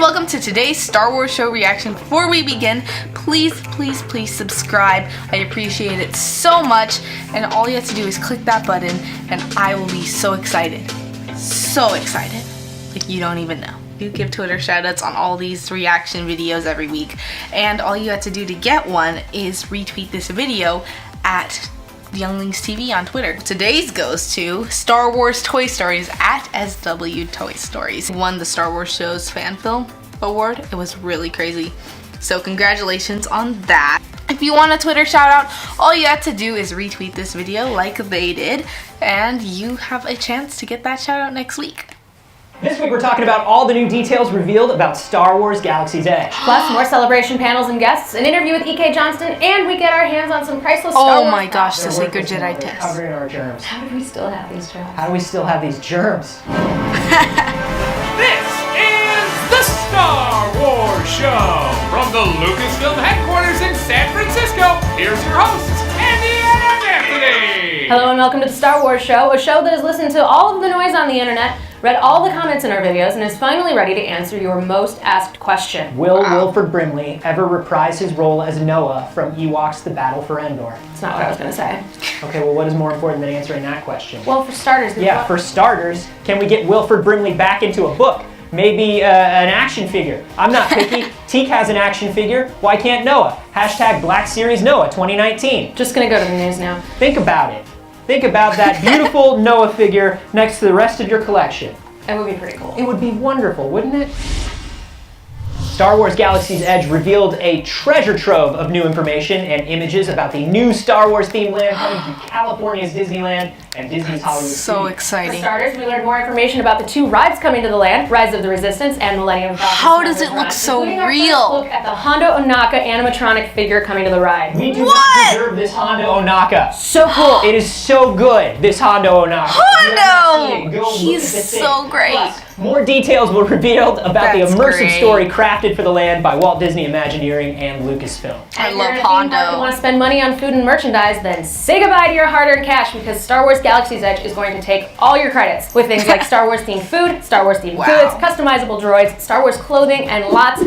welcome to today's Star Wars show reaction. Before we begin, please subscribe. I appreciate it so much, and all you have to do is click that button and I will be so excited. So excited. Like you don't even know. You give Twitter shoutouts on all these reaction videos every week, and all you have to do to get one is retweet this video at Younglings TV on Twitter. Today's goes to Star Wars Toy Stories at SW Toy Stories. Won the Star Wars Show's Fan Film Award. It was really crazy. So congratulations on that. If you want a Twitter shout out, all you have to do is retweet this video like they did, and you have a chance to get that shout out next week. This week we're talking about all the new details revealed about Star Wars Galaxy's Edge. Plus more celebration panels and guests, an interview with E.K. Johnston, and we get our hands on some priceless Star Wars. Oh my gosh, the Sacred Jedi test. Covering our germs. How do we still have these germs? How do we still have these germs? This is the Star Wars Show from the Lucasfilm headquarters in San Francisco. Here's your hosts, Andi and Anthony. Hello and welcome to the Star Wars Show, a show that has listened to all of the noise on the internet, read all the comments in our videos, and is finally ready to answer your most asked question. Will Wilford Brimley ever reprise his role as Noah from Ewoks: The Battle for Endor? That's not what I was going to say. Okay, well, what is more important than answering that question? Well, for starters... For starters, can we get Wilford Brimley back into a book? Maybe an action figure. I'm not picky. Teak has an action figure. Why can't Noah? Hashtag Black Series Noah 2019. Just going to go to the news now. Think about it. Think about that beautiful Noah figure next to the rest of your collection. It would be pretty cool. It would be wonderful, wouldn't it? Star Wars Galaxy's Edge revealed a treasure trove of new information and images about the new Star Wars themed land coming to California's Disneyland and Disney's Hollywood So Studios. For exciting. starters, we learned more information about the two rides coming to the land, Rise of the Resistance and Millennium Falcon. How does it look so including our real? first look at the Hondo Ohnaka animatronic figure coming to the ride. We do not deserve this Hondo Ohnaka. So cool. It is so good, this Hondo Ohnaka. Hondo! He's so great. Plus, more details were revealed about That's the immersive great. story crafted for the land by Walt Disney Imagineering and Lucasfilm. I If love you're in a theme park and Hondo. want to spend money on food and merchandise, then say goodbye to your hard-earned cash, because Star Wars Galaxy's Edge is going to take all your credits with things like Star Wars themed food, Star Wars themed Wow. goods, customizable droids, Star Wars clothing, and lots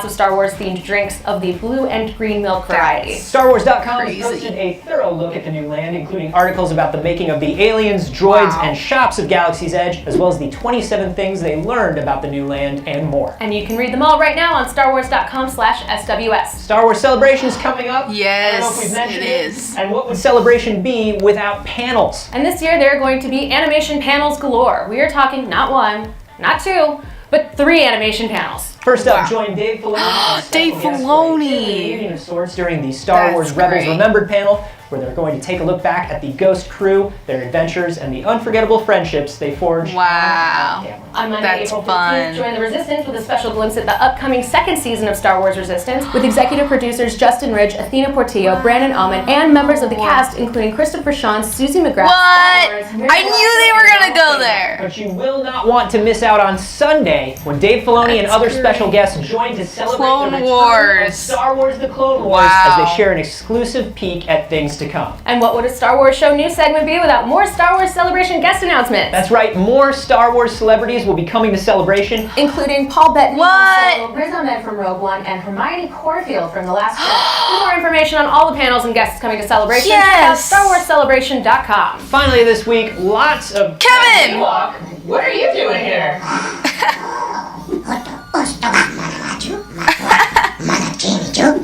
of Star Wars themed drinks of the blue and green milk variety. StarWars.com has Crazy. posted a thorough look at the new land, including articles about the making of the aliens, droids, Wow. and shops of Galaxy's Edge, as well as the 27 things they learned about the new land and more. And you can read them all right now on StarWars.com/SWS. Star Wars Celebration is coming up. Yes, I don't know if we've mentioned it is. And what would Celebration be without panels? And this year there are going to be animation panels galore. We are talking not one, not two, but 3 animation panels. First up, Wow. join Dave Filoni. as special Dave guest for a Filoni. reunion of sorts during the Star That's Wars Rebels great. Remembered panel, where they're going to take a look back at the Ghost crew, their adventures, and the unforgettable friendships they forged. Wow. On Monday, That's April 15th, fun. join the Resistance with a special glimpse at the upcoming 2nd season of Star Wars Resistance, with executive producers Justin Ridge, Athena Portillo, Brandon Auman, and members of the cast, including Christopher Sean, Susie McGrath, What? Star Wars, I knew they were gonna go there. But you will not want to miss out on Sunday when Dave Filoni and That's other great. special guests join to celebrate Clone the return Wars. of Star Wars: The Clone Wars Wow. as they share an exclusive peek at things to come. And what would a Star Wars show news segment be without more Star Wars Celebration guest announcements? That's right, more Star Wars celebrities will be coming to Celebration. Including Paul Bettany What? from Solo, Riz Ahmed from Rogue One, and Hermione Corfield from The Last Jedi. For more information on all the panels and guests coming to Celebration, Yes. check out StarWarsCelebration.com. Finally this week, lots of... Kevin! What are you doing here?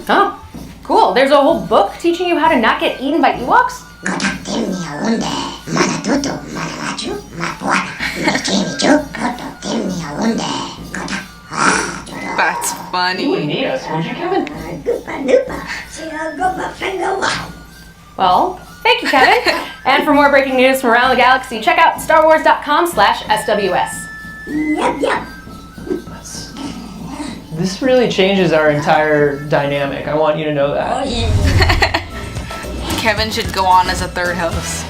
Oh, cool. There's a whole book teaching you how to not get eaten by Ewoks? That's You wouldn't funny. need us, would you, Kevin? Well, thank you, Kevin. And for more breaking news from around the galaxy, check out StarWars.com/SWS. This really changes our entire dynamic. I want you to know that. Kevin should go on as a 3rd host.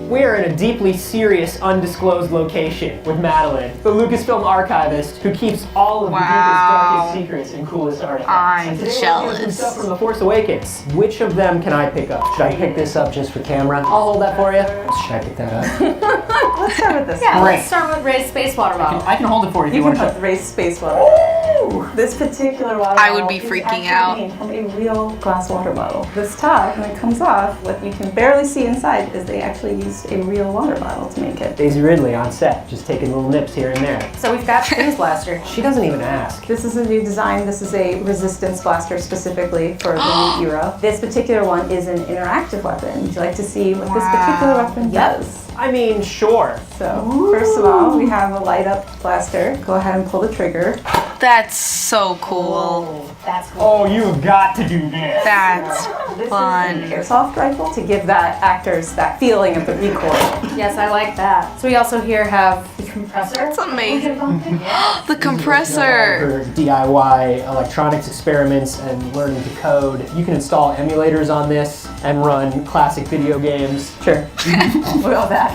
We are in a deeply serious, undisclosed location with Madeline, the Lucasfilm archivist who keeps all of the deepest, Wow. darkest secrets and coolest artifacts. I'm And today we're gonna do some jealous. stuff from the Force Awakens. Which of them can I pick up? Should I pick this up just for camera? I'll hold that for you. Should I pick that up? let's start with this Yeah, one. let's start with Ray's space water bottle. I can hold it for you if You you can want put to. Race Space Water. This particular water I would bottle be is freaking actually out. made from a real glass water bottle. This top, when it comes off, what you can barely see inside is they actually used a real water bottle to make it. Daisy Ridley on set, just taking little nips here and there. So we've got Spins Blaster. She doesn't even ask. This is a new design. This is a resistance blaster specifically for the new era. This particular one is an interactive weapon. Would you like to see what this particular weapon does? I mean, sure. So, first of all, we have a light up blaster. Go ahead and pull the trigger. That's so cool. That's cool. Oh, you've got to do this. That's This fun. is an airsoft rifle to give that actors that feeling of the recoil. Yes, I like that. So we also here have the compressor. That's amazing. Yes. The compressor. For DIY electronics experiments and learning to code, you can install emulators on this and run classic video games. Sure. Well, that.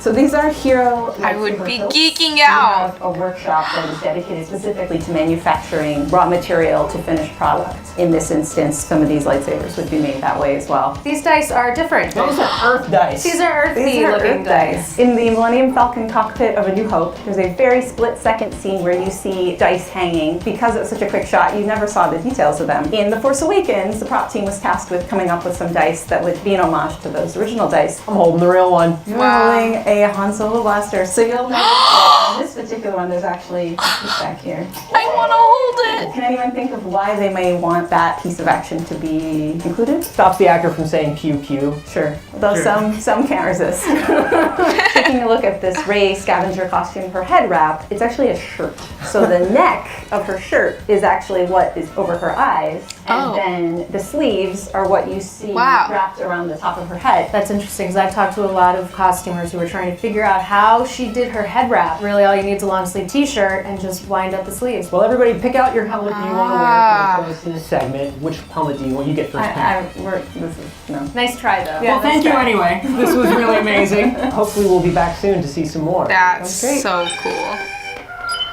So these are Hero. I would be lightsaber hilts. geeking We out. have a workshop that is dedicated specifically to manufacturing raw material to finished product. In this instance, some of these lightsabers would be made that way as well. These dice are different. Those are Earth dice. These are earthy These are looking Earth dice. In the Millennium Falcon cockpit of A New Hope, there's a very split-second scene where you see dice hanging. Because it was such a quick shot, you never saw the details of them. In The Force Awakens, the prop team was tasked with coming up with some dice that would be an homage to those original dice. I'm holding the real one. You're holding a Han Solo blaster, so you'll notice that on this particular one, there's actually a piece back here. I want to hold it. Can anyone think of why they may want that piece of action to be included? Stops the actor from saying pew pew. Sure. Although some can't resist. Taking a look at this Rey scavenger costume, her head wrap, it's actually a shirt. So the neck of her shirt is actually what is over her eyes. And Oh. then the sleeves are what you see Wow. wrapped around the top of her head. That's interesting because I've talked to a lot of costumers who were trying to figure out how she did her head wrap. Really, all you need is a long sleeve t-shirt and just wind up the sleeves. Well, everybody, pick out your helmet you want to wear Ah. for the post in this segment. Which helmet do you want? You get first pick. This is, no. Nice try though. Yeah. Well, thank you anyway. This was really amazing. Hopefully we'll be back soon to see some more. That's great. so cool.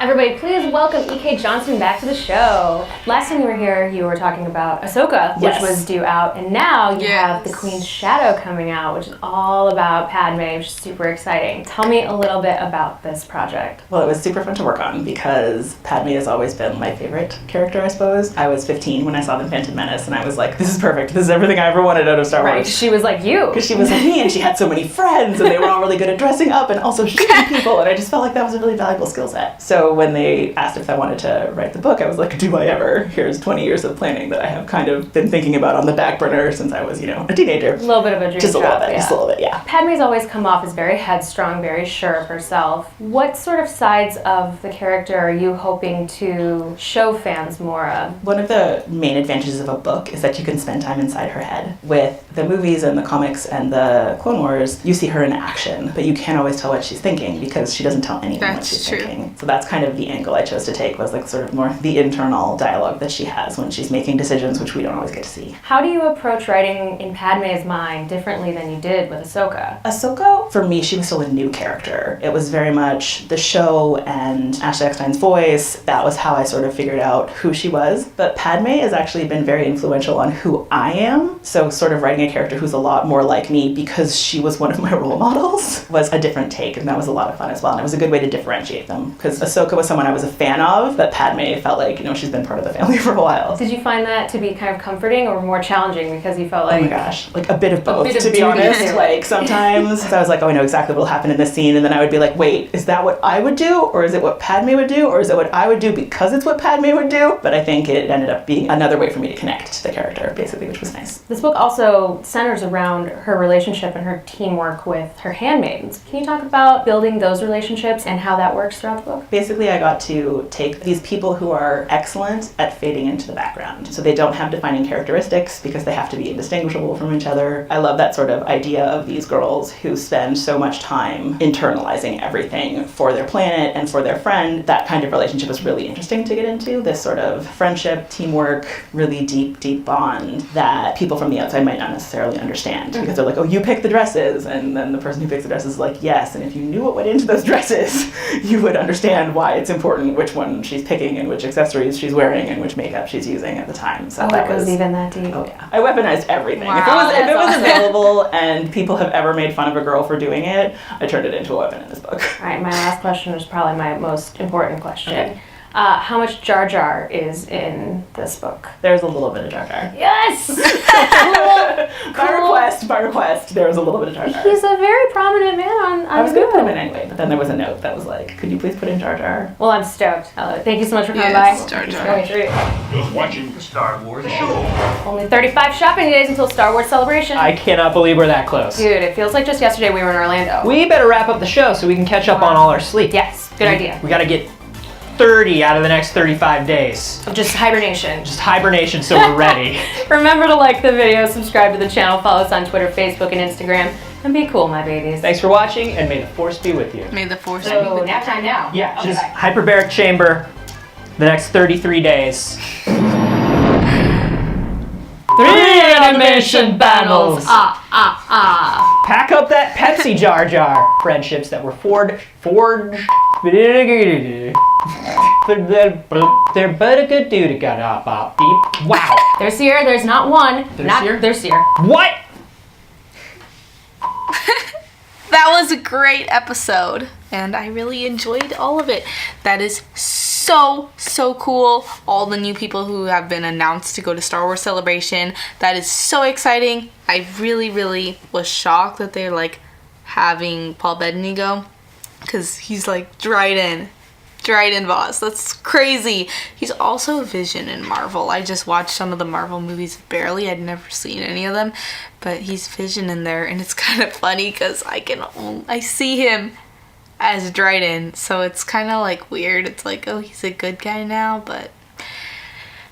Everybody, please welcome E.K. Johnston back to the show. Last time you were here, you were talking about Ahsoka, which Yes. was due out, and now you have The Yes. Queen's Shadow coming out, which is all about Padmé, which is super exciting. Tell me a little bit about this project. Well, it was super fun to work on because Padmé has always been my favorite character, I suppose. I was 15 when I saw The Phantom Menace, and I was like, this is perfect. This is everything I ever wanted out of Star Right, Wars. she was like you. Because she was like me, and she had so many friends, and they were all really good at dressing up and also shooting people, and I just felt like that was a really valuable skill set. So when they asked if I wanted to write the book, I was like, do I ever? Here's 20 years of planning that I have kind of been thinking about on the back burner since I was, a teenager. A little bit of a dream Just a little job, bit, yeah. just a little bit, yeah. Padmé's always come off as very headstrong, very sure of herself. What sort of sides of the character are you hoping to show fans more of? One of the main advantages of a book is that you can spend time inside her head. With the movies and the comics and the Clone Wars, you see her in action, but you can't always tell what she's thinking because she doesn't tell anyone what That's she's true. thinking. So that's kind of the angle I chose to take, was like sort of more the internal dialogue that she has when she's making decisions, which we don't always get to see. How do you approach writing in Padmé's mind differently than you did with Ahsoka? Ahsoka, for me, she was still a new character. It was very much the show and Ashley Eckstein's voice. That was how I sort of figured out who she was. But Padmé has actually been very influential on who I am. So sort of writing a character who's a lot more like me because she was one of my role models was a different take, and that was a lot of fun as well. And it was a good way to differentiate them because Ahsoka was someone I was a fan of, but Padmé felt like, she's been part of the family for a while. Did you find that to be kind of comforting or more challenging because you felt like... Oh my gosh, like a bit of both, bit of to be duty. honest. Like sometimes I was like, oh, I know exactly what'll happen in this scene, and then I would be like, wait, is that what I would do? Or is it what Padmé would do? Or is it what I would do because it's what Padmé would do? But I think it ended up being another way for me to connect to the character, basically, which was nice. This book also centers around her relationship and her teamwork with her handmaidens. Can you talk about building those relationships and how that works throughout the book? Basically, I got to take these people who are excellent at fading into the background. So they don't have defining characteristics because they have to be indistinguishable from each other. I love that sort of idea of these girls who spend so much time internalizing everything for their planet and for their friend. That kind of relationship is really interesting to get into. This sort of friendship, teamwork, really deep, deep bond that people from the outside might not necessarily understand because they're like, oh, you pick the dresses. And then the person who picks the dresses is like, yes. And if you knew what went into those dresses, you would understand why it's important which one she's picking and which accessories she's wearing and which makeup she's using at the time. So Oh, that it goes was even that deep. Oh yeah, I weaponized everything. Wow, if it was that's awesome. available and people have ever ever made fun of a girl for doing it, I turned it into a weapon in this book. All right, my last question is probably my most important question. Okay. How much Jar Jar is in this book? There's a little bit of Jar Jar. Yes! By request, there was a little bit of Jar Jar. He's a very prominent man on I was the going to put him book. in anyway, but then there was a note that was like, could you please put in Jar Jar? Well, I'm stoked. Thank you so much for coming Yes, by. Jar Jar. It's been a treat. You're watching the Star Wars show. Only 35 shopping days until Star Wars Celebration. I cannot believe we're that close. Dude, it feels like just yesterday we were in Orlando. We better wrap up the show so we can catch up on all our sleep. Yes, good idea. We gotta get 30 out of the next 35 days. Of just hibernation. Just hibernation so we're ready. Remember to like the video, subscribe to the channel, follow us on Twitter, Facebook, and Instagram, and be cool, my babies. Thanks for watching, and may the Force be with you. May the Force So, nap time now. Yeah, Okay, just bye. hyperbaric chamber the next 33 days. 3 animation battles! Pack up that Pepsi Jar Jar. Friendships that were forged. They're but a good dude to get up. Wow. There's Seer, there's not one. There's Seer. What? That was a great episode, and I really enjoyed all of it. That is so cool. All the new people who have been announced to go to Star Wars Celebration. That is so exciting. I really was shocked that they're like having Paul Bettany go, because he's like Dryden boss. That's crazy. He's also Vision in Marvel. I just watched some of the Marvel movies barely. I'd never seen any of them, but he's Vision in there, and it's kind of funny because I see him as Dryden, so it's kind of like weird. It's like, oh, he's a good guy now, but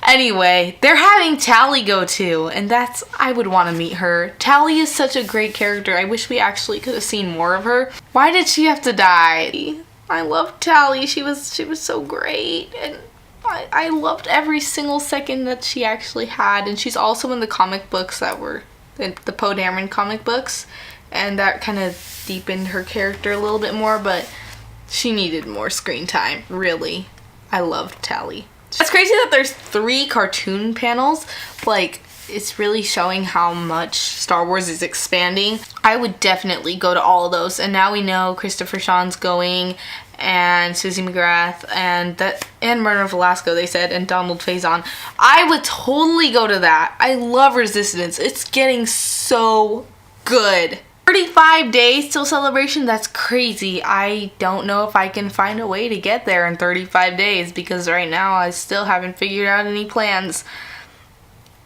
anyway, they're having Tally go too, and I would want to meet her. Tally is such a great character. I wish we actually could have seen more of her. Why did she have to die? I loved Tally. She was so great, and I loved every single second that she actually had. And she's also in the comic books that were the Poe Dameron comic books, and that kind of deepened her character a little bit more, but she needed more screen time, really. I loved Tally. It's crazy that there's 3 cartoon panels. Like, it's really showing how much Star Wars is expanding. I would definitely go to all of those. And now we know Christopher Sean's going, and Susie McGrath, and Murder of Velasco, they said, and Donald Faison. I would totally go to that. I love Resistance. It's getting so good. 35 days till Celebration, that's crazy. I don't know if I can find a way to get there in 35 days, because right now I still haven't figured out any plans.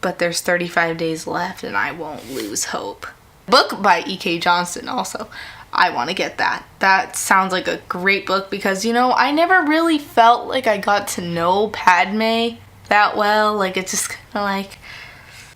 But there's 35 days left, and I won't lose hope. Book by E.K. Johnston also. I want to get that. That sounds like a great book, because, you know, I never really felt like I got to know Padmé that well. Like, it's just kind of like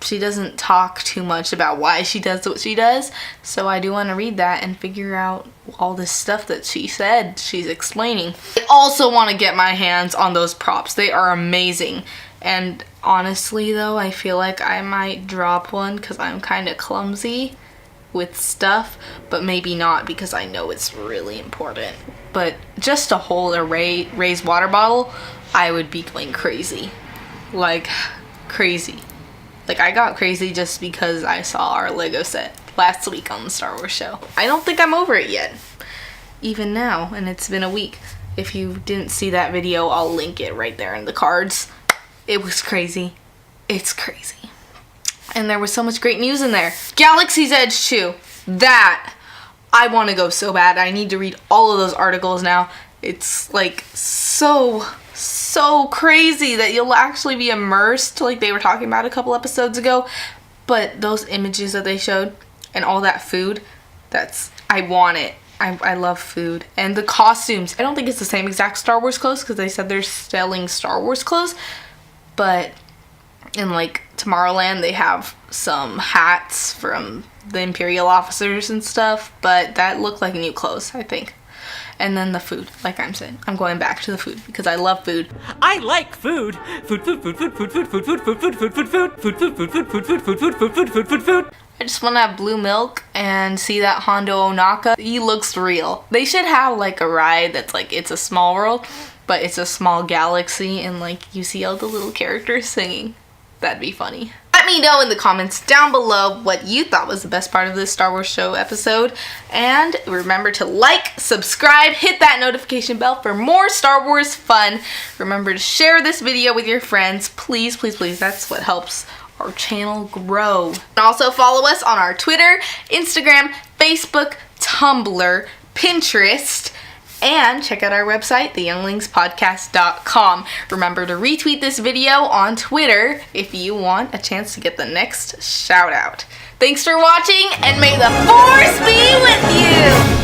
she doesn't talk too much about why she does what she does. So I do want to read that and figure out all this stuff that she said she's explaining. I also want to get my hands on those props. They are amazing. And honestly though, I feel like I might drop one because I'm kind of clumsy with stuff, but maybe not, because I know it's really important. But just to hold a raised water bottle, I would be going crazy. Like, crazy. Like, I got crazy just because I saw our Lego set last week on the Star Wars show. I don't think I'm over it yet, even now, and it's been a week. If you didn't see that video, I'll link it right there in the cards. It was crazy. It's crazy. And there was so much great news in there. Galaxy's Edge 2. That, I want to go so bad. I need to read all of those articles now. It's like so crazy that you'll actually be immersed, like they were talking about a couple episodes ago. But those images that they showed and all that food, I want it. I love food. And the costumes, I don't think it's the same exact Star Wars clothes, because they said they're selling Star Wars clothes, but in like Tomorrowland they have some hats from the Imperial officers and stuff, but that looked like new clothes, I think. And then the food, like I'm saying, I'm going back to the food because I love food. I like food. Food. I just want to have blue milk and see that Hondo Onaka. He looks real. They should have like a ride that's like It's a Small World, but it's a small galaxy, and like you see all the little characters singing. That'd be funny. Padmé me know in the comments down below what you thought was the best part of this Star Wars show episode. And remember to like, subscribe, hit that notification bell for more Star Wars fun. Remember to share this video with your friends. Please, please, please. That's what helps our channel grow. And also follow us on our Twitter, Instagram, Facebook, Tumblr, Pinterest, and check out our website, theyounglingspodcast.com. Remember to retweet this video on Twitter if you want a chance to get the next shout out. Thanks for watching, and may the Force be with you!